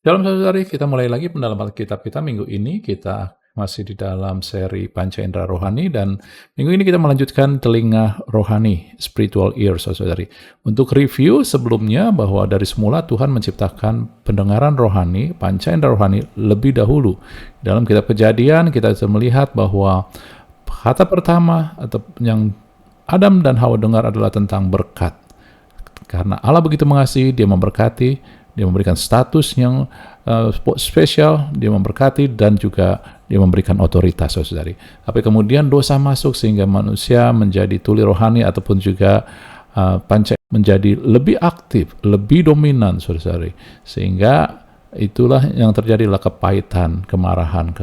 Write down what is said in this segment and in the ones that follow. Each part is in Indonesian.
Dalam saudari, kita mulai lagi pendalaman kitab kita minggu ini. Kita masih di dalam seri Panca Indera Rohani, dan minggu ini kita melanjutkan telinga rohani, spiritual ears, saudari. Untuk review sebelumnya, bahwa dari semula Tuhan menciptakan pendengaran rohani, panca indera rohani lebih dahulu. Dalam kitab Kejadian, kita bisa melihat bahwa kata pertama atau yang Adam dan Hawa dengar adalah tentang berkat. Karena Allah begitu mengasihi, Dia memberkati, Dia memberikan status yang spesial, Dia memberkati, dan juga Dia memberikan otoritas, saudari. Tapi kemudian dosa masuk sehingga manusia menjadi tuli rohani ataupun juga panca menjadi lebih aktif, lebih dominan, saudari. Sehingga itulah yang terjadilah kepahitan, kemarahan,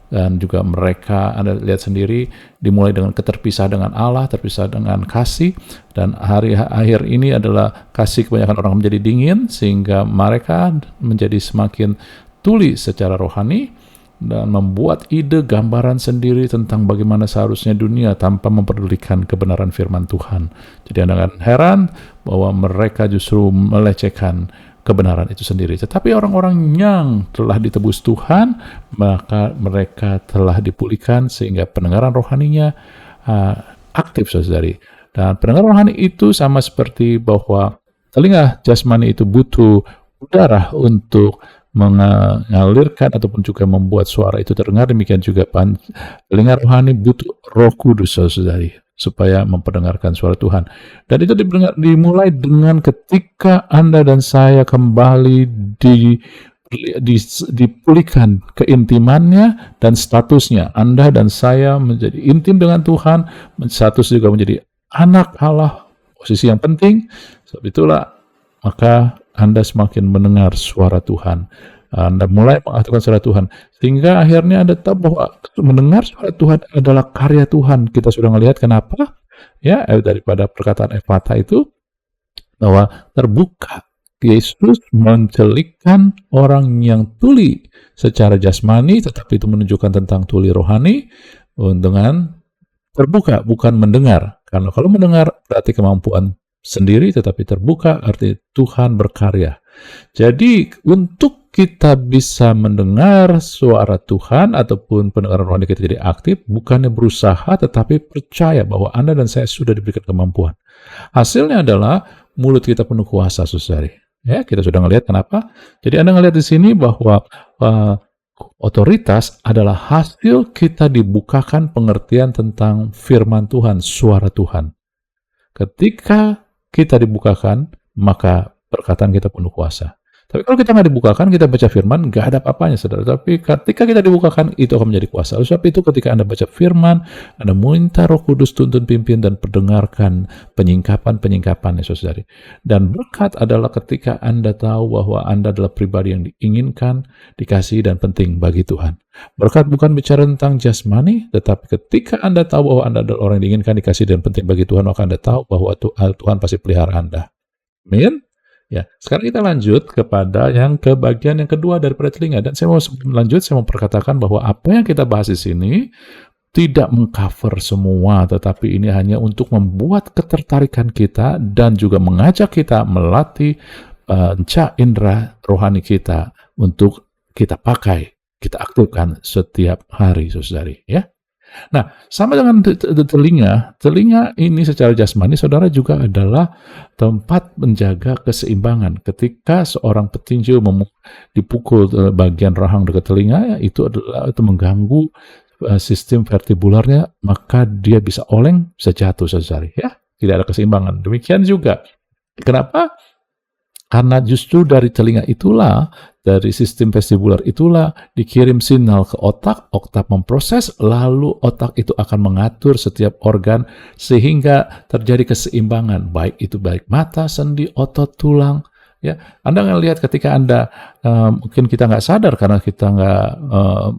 dan juga mereka, Anda lihat sendiri, dimulai dengan keterpisah dengan Allah, terpisah dengan kasih, dan hari akhir ini adalah kasih kebanyakan orang menjadi dingin, sehingga mereka menjadi semakin tuli secara rohani, dan membuat ide gambaran sendiri tentang bagaimana seharusnya dunia tanpa memperdulikan kebenaran firman Tuhan. Jadi Anda akan heran bahwa mereka justru melecehkan kebenaran itu sendiri. Tetapi orang-orang yang telah ditebus Tuhan, maka mereka telah dipulihkan sehingga pendengaran rohaninya aktif, saudari. Dan pendengaran rohani itu sama seperti bahwa telinga jasmani itu butuh udara untuk mengalirkan ataupun juga membuat suara itu terdengar. Demikian juga telinga rohani butuh Roh Kudus, saudari, supaya memperdengarkan suara Tuhan. Dan itu dimulai dengan ketika Anda dan saya kembali dipulihkan keintimannya dan statusnya. Anda dan saya menjadi intim dengan Tuhan, status juga menjadi anak Allah, posisi yang penting. Sebab itulah maka Anda semakin mendengar suara Tuhan. Anda mulai mengaktifkan suara Tuhan, sehingga akhirnya Anda tahu bahwa mendengar suara Tuhan adalah karya Tuhan. Kita sudah melihat kenapa, ya, daripada perkataan Efata itu, bahwa terbuka. Yesus mencelikkan orang yang tuli secara jasmani, tetapi itu menunjukkan tentang tuli rohani dengan terbuka, bukan mendengar. Karena kalau mendengar berarti kemampuan sendiri, tetapi terbuka arti Tuhan berkarya. Jadi untuk kita bisa mendengar suara Tuhan ataupun pendengaran rohani kita jadi aktif, bukannya berusaha tetapi percaya bahwa Anda dan saya sudah diberikan kemampuan. Hasilnya adalah mulut kita penuh kuasa, saudari. Ya, kita sudah melihat kenapa. Jadi Anda melihat di sini bahwa otoritas adalah hasil kita dibukakan pengertian tentang firman Tuhan, suara Tuhan. Ketika kita dibukakan, maka perkataan kita penuh kuasa. Tapi kalau kita nggak dibukakan, kita baca firman, nggak ada apa-apanya, saudara. Tapi ketika kita dibukakan, itu akan menjadi kuasa. Oleh sebab itu, ketika Anda baca firman, Anda minta Roh Kudus tuntun, pimpin, dan perdengarkan penyingkapan-penyingkapannya, saudari. Dan berkat adalah ketika Anda tahu bahwa Anda adalah pribadi yang diinginkan, dikasihi, dan penting bagi Tuhan. Berkat bukan bicara tentang jasmani, tetapi ketika Anda tahu bahwa Anda adalah orang yang diinginkan, dikasihi, dan penting bagi Tuhan, maka Anda tahu bahwa Tuhan pasti pelihara Anda. Amin. Ya, sekarang kita lanjut kepada bagian yang kedua daripada telinga. Dan saya mau perkatakan bahwa apa yang kita bahas di sini tidak mengcover semua, tetapi ini hanya untuk membuat ketertarikan kita dan juga mengajak kita melatih panca indera rohani kita untuk kita pakai, kita aktifkan setiap hari, saudari. Ya. Nah, sama dengan telinga ini secara jasmani, saudara, juga adalah tempat menjaga keseimbangan. Ketika seorang petinju dipukul bagian rahang dekat telinga, itu mengganggu sistem vertibularnya, maka dia bisa oleng, bisa jatuh, saudari. Ya, tidak ada keseimbangan. Demikian juga. Kenapa? Karena justru dari telinga itulah, dari sistem vestibular itulah dikirim sinyal ke otak memproses, lalu otak itu akan mengatur setiap organ sehingga terjadi keseimbangan, baik mata, sendi, otot, tulang. Ya, Anda lihat ketika Anda mungkin kita nggak sadar karena kita nggak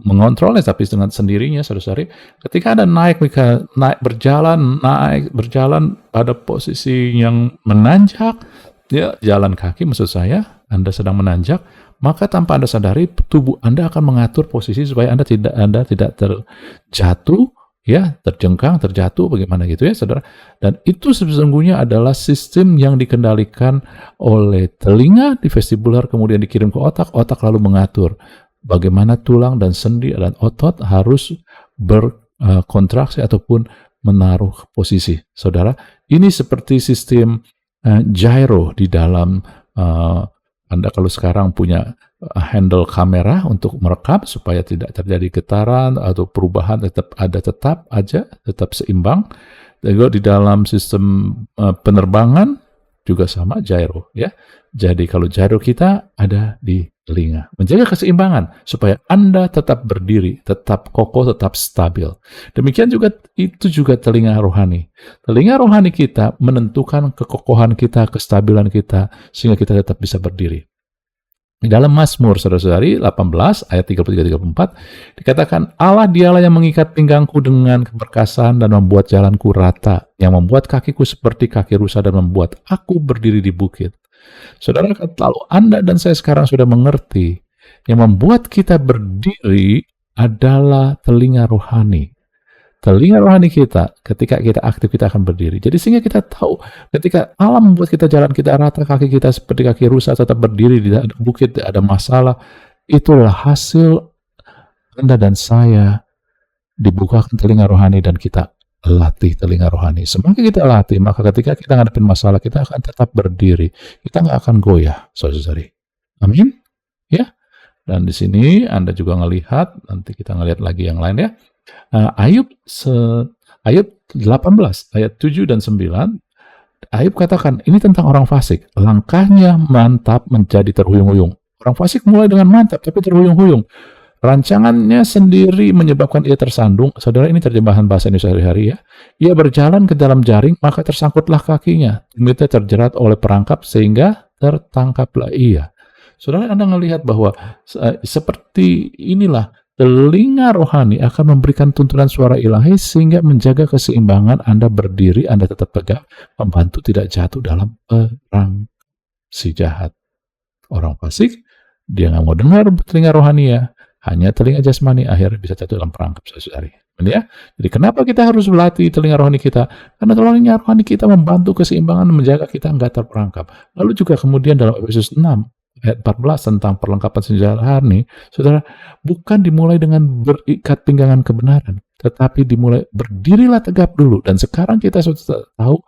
mengontrolnya, tapi dengan sendirinya, saudara-saudari, ketika Anda naik berjalan pada posisi yang menanjak, ya, jalan kaki maksud saya, Anda sedang menanjak, maka tanpa Anda sadari tubuh Anda akan mengatur posisi supaya Anda tidak terjatuh ya, terjengkang, terjatuh, bagaimana gitu ya, saudara. Dan itu sesungguhnya adalah sistem yang dikendalikan oleh telinga di vestibular, kemudian dikirim ke otak, otak lalu mengatur bagaimana tulang dan sendi dan otot harus berkontraksi ataupun menaruh posisi. Saudara, ini seperti sistem gyro di dalam Anda kalau sekarang punya handle kamera untuk merekam supaya tidak terjadi getaran atau perubahan, tetap aja, tetap seimbang. Dan di dalam sistem penerbangan juga sama gyro, ya. Jadi kalau gyro kita ada di telinga, menjaga keseimbangan supaya Anda tetap berdiri, tetap kokoh, tetap stabil. Demikian juga itu juga telinga rohani. Telinga rohani kita menentukan kekokohan kita, kestabilan kita, sehingga kita tetap bisa berdiri. Di dalam Mazmur, saudara-saudari, 18 ayat 33-34 dikatakan, Allah dialah yang mengikat pinggangku dengan keperkasaan dan membuat jalanku rata, yang membuat kakiku seperti kaki rusa dan membuat aku berdiri di bukit. Saudara, kalau Anda dan saya sekarang sudah mengerti, yang membuat kita berdiri adalah telinga rohani. Telinga rohani kita, ketika kita aktif, kita akan berdiri. Jadi sehingga kita tahu, ketika Allah membuat kita jalan kita rata, kaki kita seperti kaki rusa, tetap berdiri, tidak ada bukit, tidak ada masalah, itulah hasil Anda dan saya dibukakan telinga rohani dan kita latih telinga rohani. Semakin kita latih, maka ketika kita ngadepin masalah, kita akan tetap berdiri. Kita nggak akan goyah, saudara-saudari. Amin? Ya. Dan di sini Anda juga ngelihat, nanti kita ngelihat lagi yang lain ya. Ayub 18 ayat 7 dan 9, Ayub katakan, ini tentang orang fasik. Langkahnya mantap menjadi terhuyung-huyung. Orang fasik mulai dengan mantap tapi terhuyung-huyung. Rancangannya sendiri menyebabkan ia tersandung. Saudara, ini terjemahan bahasa Indonesia sehari-hari ya. Ia berjalan ke dalam jaring, maka tersangkutlah kakinya. Tumitnya terjerat oleh perangkap sehingga tertangkaplah ia. Saudara, Anda melihat bahwa seperti inilah telinga rohani akan memberikan tuntunan suara ilahi sehingga menjaga keseimbangan Anda berdiri, Anda tetap tegak, membantu tidak jatuh dalam perang si jahat. Orang fasik, dia nggak mau dengar telinga rohani ya, hanya telinga jasmani, akhirnya bisa jatuh dalam perangkap saudari. Ya? Jadi kenapa kita harus melatih telinga rohani kita? Karena telinga rohani kita membantu keseimbangan, menjaga kita nggak terperangkap. Lalu juga kemudian dalam Efesus 6, ayat 14 tentang perlengkapan senjata rohani, saudara, bukan dimulai dengan berikat pinggangan kebenaran, tetapi dimulai berdirilah tegap dulu. Dan sekarang kita sudah tahu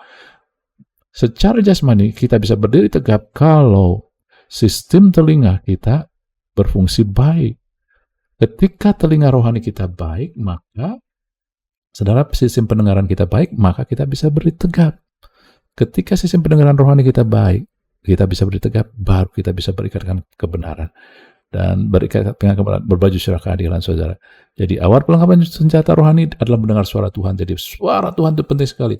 secara jasmani kita bisa berdiri tegap kalau sistem telinga kita berfungsi baik. Ketika telinga rohani kita baik, maka saudara, sistem pendengaran kita baik, maka kita bisa berdiri tegap. Ketika sistem pendengaran rohani kita baik, kita bisa berdiri tegap, baru kita bisa berikatkan kebenaran dan berikat dengan kebenaran, berbaju syarah keadilan, saudara. Jadi awal perlengkapan senjata rohani adalah mendengar suara Tuhan. Jadi suara Tuhan itu penting sekali.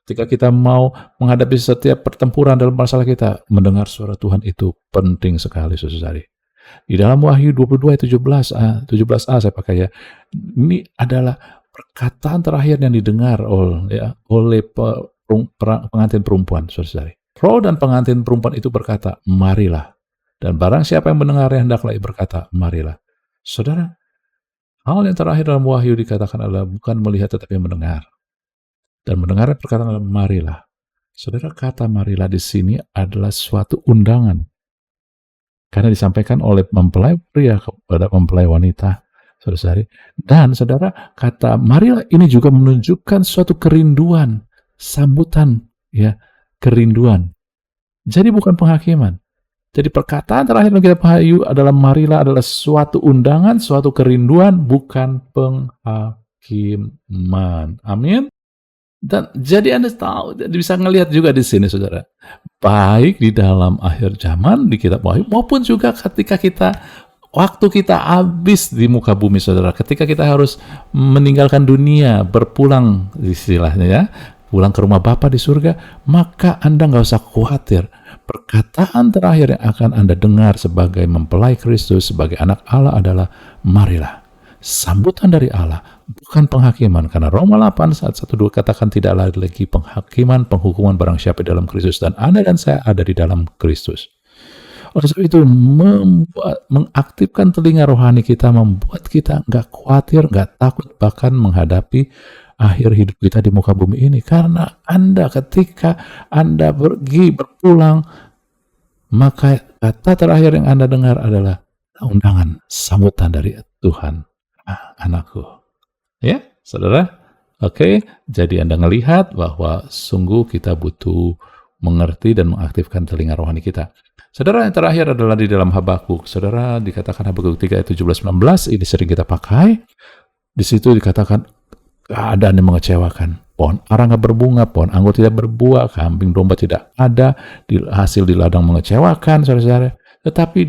Ketika kita mau menghadapi setiap pertempuran dalam masalah kita, mendengar suara Tuhan itu penting sekali, saudara. Di dalam Wahyu 22 17a saya pakai ya. Ini adalah perkataan terakhir yang didengar oleh pengantin perempuan, saudara. Roh dan pengantin perempuan itu berkata, marilah. Dan barang siapa yang mendengarnya, hendaklah ia berkata, marilah. Saudara, hal yang terakhir dalam Wahyu dikatakan adalah bukan melihat tetapi mendengar. Dan mendengar perkataan adalah marilah. Saudara, kata marilah di sini adalah suatu undangan. Karena disampaikan oleh mempelai pria kepada mempelai wanita, saudara. Dan saudara, kata marilah ini juga menunjukkan suatu kerinduan, sambutan, ya, kerinduan. Jadi bukan penghakiman. Jadi perkataan terakhir dalam kitab Wahyu adalah marilah adalah suatu undangan, suatu kerinduan, bukan penghakiman. Amin. Dan jadi Anda tahu, bisa ngelihat juga di sini, saudara. Baik di dalam akhir zaman di kitab Wahyu maupun juga ketika waktu kita habis di muka bumi, saudara. Ketika kita harus meninggalkan dunia, berpulang istilahnya ya, pulang ke rumah Bapa di surga, maka Anda nggak usah khawatir. Perkataan terakhir yang akan Anda dengar sebagai mempelai Kristus, sebagai anak Allah adalah marilah. Sambutan dari Allah, bukan penghakiman. Karena Roma 8, 1-2 katakan tidaklah lagi penghakiman, penghukuman barang siapa dalam Kristus. Dan Anda dan saya ada di dalam Kristus. Oleh sebab itu, mengaktifkan telinga rohani kita, membuat kita nggak khawatir, nggak takut, bahkan menghadapi akhir hidup kita di muka bumi ini. Karena Anda ketika Anda pergi berpulang, maka kata terakhir yang Anda dengar adalah undangan sambutan dari Tuhan. Anakku. Ya, saudara? Oke, jadi Anda melihat bahwa sungguh kita butuh mengerti dan mengaktifkan telinga rohani kita. Saudara, yang terakhir adalah di dalam Habakuk. Saudara, dikatakan Habakuk 3 ayat 17-19, ini sering kita pakai. Di situ dikatakan keadaan yang mengecewakan. Pohon ara nggak berbunga, pohon anggur tidak berbuah, kambing domba tidak ada, hasil di ladang mengecewakan, saudara-saudara. Tetapi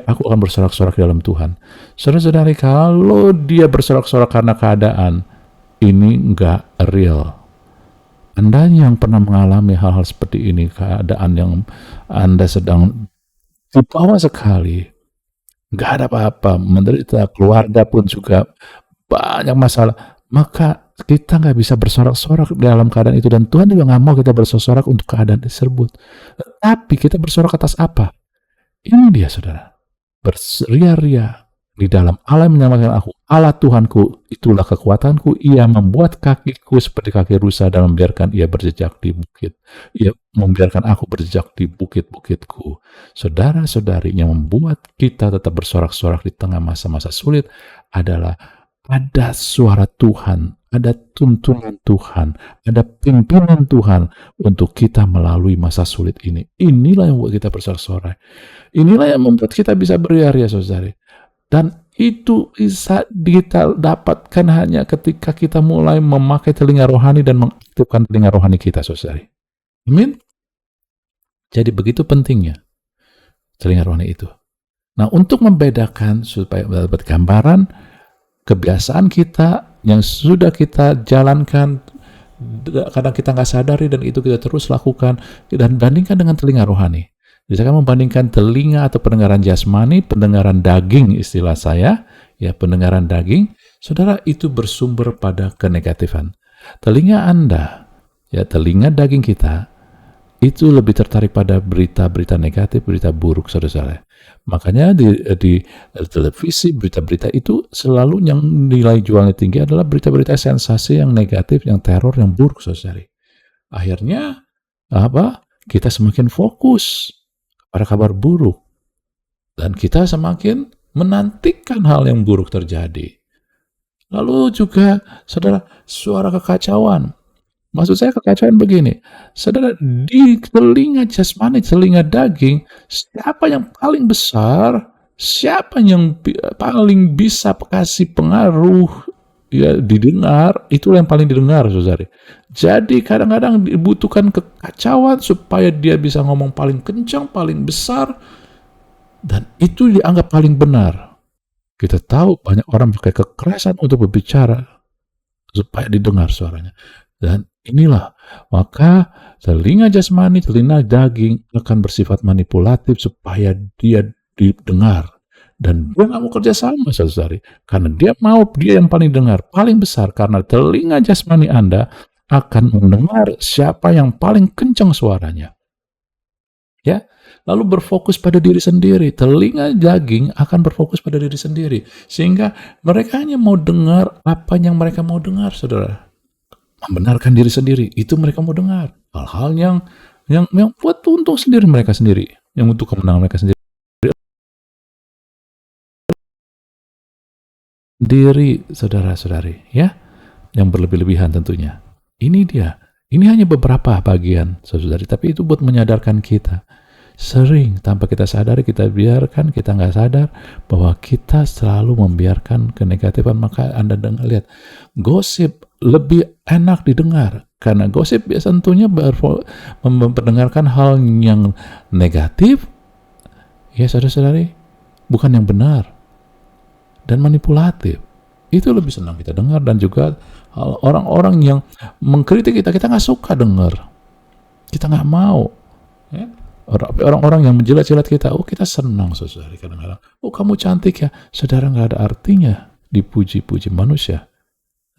aku akan bersorak-sorak di dalam Tuhan. Saudara-saudari, kalau dia bersorak-sorak karena keadaan, ini nggak real. Anda yang pernah mengalami hal-hal seperti ini, keadaan yang Anda sedang di bawah sekali, nggak ada apa-apa, menderita, keluarga pun juga banyak masalah, maka kita nggak bisa bersorak-sorak dalam keadaan itu, dan Tuhan juga nggak mau kita bersorak-sorak untuk keadaan tersebut. Tapi kita bersorak atas apa? Ini dia, saudara, berseria-ria di dalam Allah menyelamatkan aku. Allah Tuhanku, itulah kekuatanku. Ia membuat kakiku seperti kaki rusa dan membiarkan ia berjejak di bukit. Ia membiarkan aku berjejak di bukit-bukitku. Saudara-saudari, yang membuat kita tetap bersorak-sorak di tengah masa-masa sulit adalah ada suara Tuhan, ada tuntunan Tuhan, ada pimpinan Tuhan untuk kita melalui masa sulit ini. Inilah yang membuat kita bersorak-sorai. Inilah yang membuat kita bisa beria-ria, saudari. Dan itu bisa kita dapatkan hanya ketika kita mulai memakai telinga rohani dan mengaktifkan telinga rohani kita, saudari. Amin. Jadi begitu pentingnya telinga rohani itu. Nah, untuk membedakan supaya dapat gambaran kebiasaan kita yang sudah kita jalankan, kadang kita nggak sadari dan itu kita terus lakukan, dan bandingkan dengan telinga rohani. Misalkan membandingkan telinga atau pendengaran jasmani, pendengaran daging istilah saya, ya pendengaran daging, saudara, itu bersumber pada kenegatifan. Telinga Anda, ya telinga daging kita, itu lebih tertarik pada berita-berita negatif, berita buruk, saudara-saudara. Makanya di televisi, berita-berita itu selalu yang nilai jualnya tinggi adalah berita-berita sensasi yang negatif, yang teror, yang buruk, saudara. Akhirnya apa? Kita semakin fokus pada kabar buruk, dan kita semakin menantikan hal yang buruk terjadi. Lalu juga, saudara, suara kekacauan. Maksud saya kekacauan begini, saudara, di telinga jasmani, telinga daging, siapa yang paling besar, siapa yang paling bisa kasih pengaruh, ya didengar, itulah yang paling didengar, saudari. Jadi kadang-kadang dibutuhkan kekacauan supaya dia bisa ngomong paling kencang, paling besar, dan itu dianggap paling benar. Kita tahu banyak orang pakai kekerasan untuk berbicara supaya didengar suaranya. Dan inilah, maka telinga jasmani, telinga daging akan bersifat manipulatif supaya dia didengar. Dan dia nggak mau kerja sama, saudari, karena dia mau dia yang paling dengar, paling besar, karena telinga jasmani Anda akan mendengar siapa yang paling kencang suaranya. Ya, lalu berfokus pada diri sendiri. Telinga daging akan berfokus pada diri sendiri, sehingga mereka hanya mau dengar apa yang mereka mau dengar, saudara. Membenarkan diri sendiri, itu mereka mau dengar. Hal-hal yang buat untung sendiri mereka sendiri, yang untuk kemenangan mereka sendiri. Diri, saudara-saudari, ya, yang berlebih-lebihan tentunya. Ini dia. Ini hanya beberapa bagian, saudari, tapi itu buat menyadarkan kita. Sering tanpa kita sadari, kita biarkan, kita nggak sadar bahwa kita selalu membiarkan kenegatifan. Maka Anda lihat, gosip lebih enak didengar, karena gosip biasa tentunya memperdengarkan hal yang negatif, ya saudara-saudari, bukan yang benar dan manipulatif. Itu lebih senang kita dengar. Dan juga orang-orang yang mengkritik kita nggak suka dengar, kita nggak mau, ya. Orang-orang yang menjilat-jilat kita, oh kita senang, saudara. Kadang-kadang, oh kamu cantik ya, saudara, nggak ada artinya dipuji-puji manusia.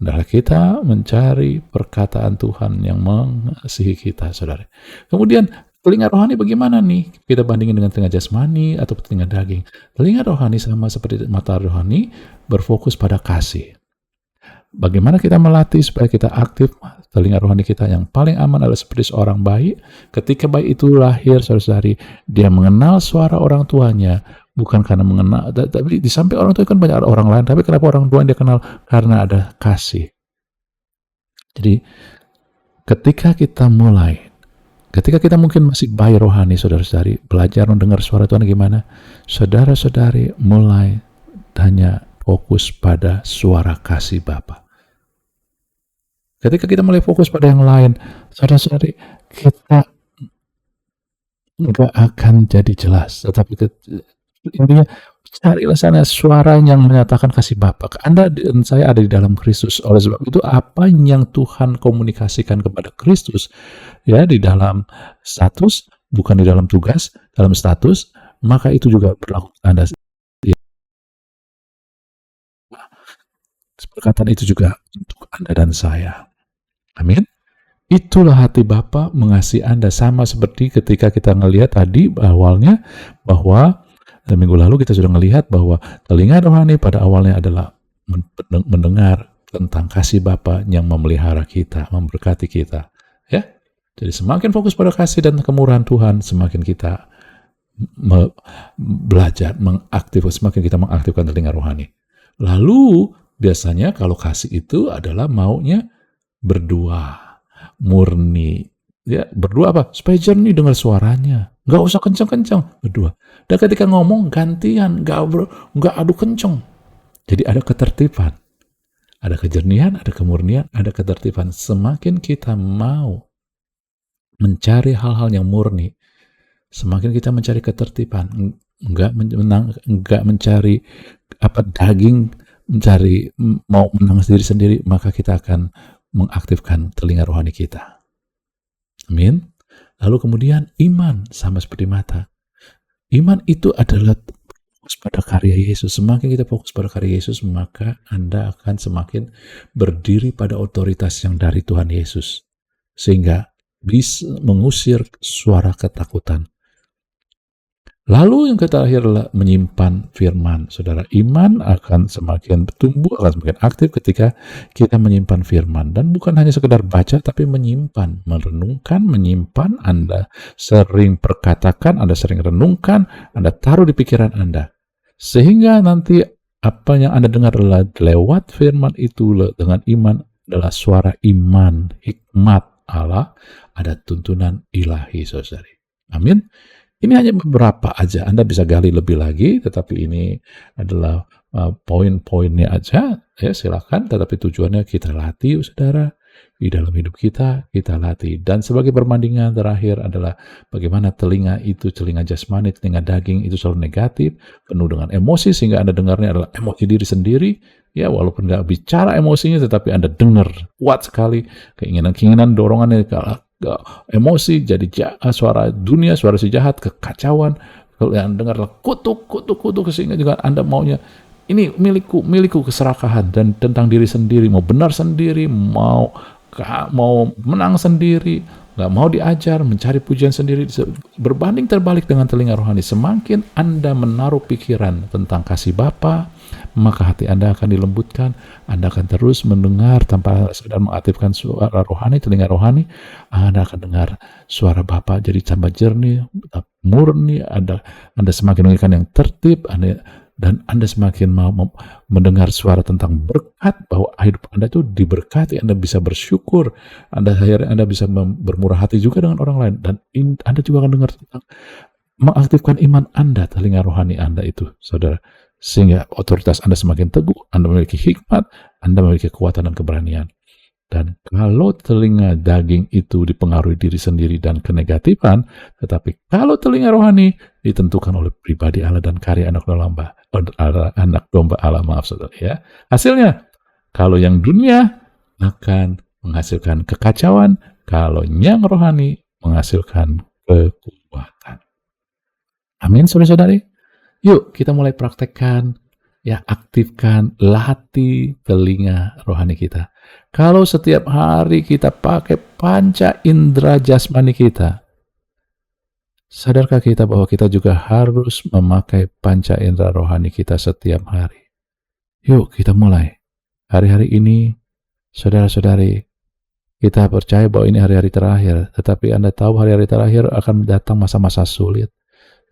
Adalah kita mencari perkataan Tuhan yang mengasihi kita, saudara. Kemudian telinga rohani bagaimana nih? Kita bandingin dengan telinga jasmani atau telinga daging. Telinga rohani sama seperti mata rohani, berfokus pada kasih. Bagaimana kita melatih supaya kita aktif? Telinga rohani kita yang paling aman adalah seperti seorang bayi. Ketika bayi itu lahir, saudara-saudari, dia mengenal suara orang tuanya, bukan karena mengenal, tapi di samping orang tua kan banyak orang lain, tapi kenapa orang tua yang dia kenal? Karena ada kasih. Jadi, ketika kita mungkin masih bayi rohani, saudara-saudari, belajar mendengar suara Tuhan gimana? Saudara-saudari mulai hanya fokus pada suara kasih Bapa. Ketika kita mulai fokus pada yang lain, saudara-saudari, kita nggak akan jadi jelas. Tetapi intinya, carilah sana suara yang menyatakan kasih Bapa. Anda dan saya ada di dalam Kristus. Oleh sebab itu, apa yang Tuhan komunikasikan kepada Kristus, ya, di dalam status, bukan di dalam tugas, dalam status, maka itu juga berlaku Anda. Perkataan itu juga untuk Anda dan saya. Amin. Itulah hati Bapa mengasihi Anda, sama seperti ketika kita ngelihat tadi awalnya bahwa minggu lalu kita sudah melihat bahwa telinga rohani pada awalnya adalah mendengar tentang kasih Bapa yang memelihara kita, memberkati kita. Ya, jadi semakin fokus pada kasih dan kemurahan Tuhan, semakin kita belajar semakin kita mengaktifkan telinga rohani. Lalu biasanya kalau kasih itu adalah maunya berdua, murni. Ya, berdua apa? Supaya jernih dengar suaranya. Nggak usah kencang-kencang, berdua. Dan ketika ngomong gantian, nggak adu kencang. Jadi ada ketertiban. Ada kejernihan, ada kemurnian, ada ketertiban. Semakin kita mau mencari hal-hal yang murni, semakin kita mencari ketertiban, nggak mencari daging, mau menang sendiri, maka kita akan mengaktifkan telinga rohani kita. Amin. Lalu kemudian iman, sama seperti mata. Iman itu adalah fokus pada karya Yesus. Semakin kita fokus pada karya Yesus, maka Anda akan semakin berdiri pada otoritas yang dari Tuhan Yesus, sehingga bisa mengusir suara ketakutan. Lalu yang terakhir adalah menyimpan firman. Saudara, iman akan semakin tumbuh, akan semakin aktif ketika kita menyimpan firman. Dan bukan hanya sekedar baca, tapi menyimpan, merenungkan, menyimpan. Anda sering perkatakan, Anda sering renungkan, Anda taruh di pikiran Anda. Sehingga nanti apa yang Anda dengar adalah lewat firman itu dengan iman adalah suara iman, hikmat Allah, ada tuntunan ilahi, saudari. Amin. Ini hanya beberapa aja, Anda bisa gali lebih lagi, tetapi ini adalah poin-poinnya aja, ya silakan. Tetapi tujuannya kita latih, saudara, di dalam hidup kita latih. Dan sebagai perbandingan terakhir adalah bagaimana telinga itu, telinga jasmani, telinga daging itu selalu negatif, penuh dengan emosi, sehingga Anda dengarnya adalah emosi diri sendiri. Ya, walaupun nggak bicara emosinya, tetapi Anda dengar kuat sekali keinginan-keinginan, dorongannya, emosi, jadi suara dunia, suara si jahat, kekacauan. Kalau yang dengarlah kutuk, sehingga juga Anda maunya ini milikku, keserakahan dan tentang diri sendiri, mau benar sendiri, mau menang sendiri, nggak mau diajar, mencari pujian sendiri. Berbanding terbalik dengan telinga rohani, semakin Anda menaruh pikiran tentang kasih Bapa, maka hati Anda akan dilembutkan. Anda akan terus mendengar tanpa sadar mengaktifkan suara rohani, telinga rohani. Anda akan dengar suara Bapa jadi tambah jernih, murni. Anda semakin menginginkan yang tertib, dan Anda semakin mau mendengar suara tentang berkat, bahwa hidup Anda itu diberkati, Anda bisa bersyukur, Anda bisa bermurah hati juga dengan orang lain, dan Anda juga akan dengar tentang mengaktifkan iman Anda, telinga rohani Anda itu, saudara, sehingga otoritas Anda semakin teguh, Anda memiliki hikmat, Anda memiliki kekuatan dan keberanian. Dan kalau telinga daging itu dipengaruhi diri sendiri dan kenegatifan, tetapi kalau telinga rohani ditentukan oleh pribadi Allah dan karya anak domba Allah, maaf saudara, ya. Hasilnya, kalau yang dunia akan menghasilkan kekacauan, kalau yang rohani menghasilkan kekuatan. Amin, saudara-saudari. Yuk kita mulai praktekkan, ya, aktifkan, latih telinga rohani kita. Kalau setiap hari kita pakai panca indera jasmani kita, Sadarkah kita bahwa kita juga harus memakai panca indera rohani kita setiap hari? Yuk kita mulai. Hari-hari ini, saudara-saudari, kita percaya bahwa ini hari-hari terakhir, tetapi Anda tahu hari-hari terakhir akan datang masa-masa sulit.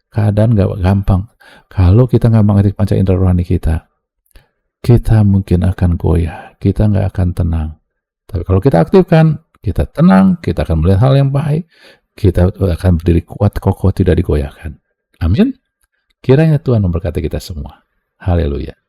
Keadaan gak gampang. Kalau kita nggak mengerti panca indera rohani kita mungkin akan goyah, kita nggak akan tenang. Tapi kalau kita aktifkan, kita tenang, kita akan melihat hal yang baik, kita akan berdiri kuat, kokoh, tidak digoyahkan. Amin. Kiranya Tuhan memberkati kita semua. Haleluya.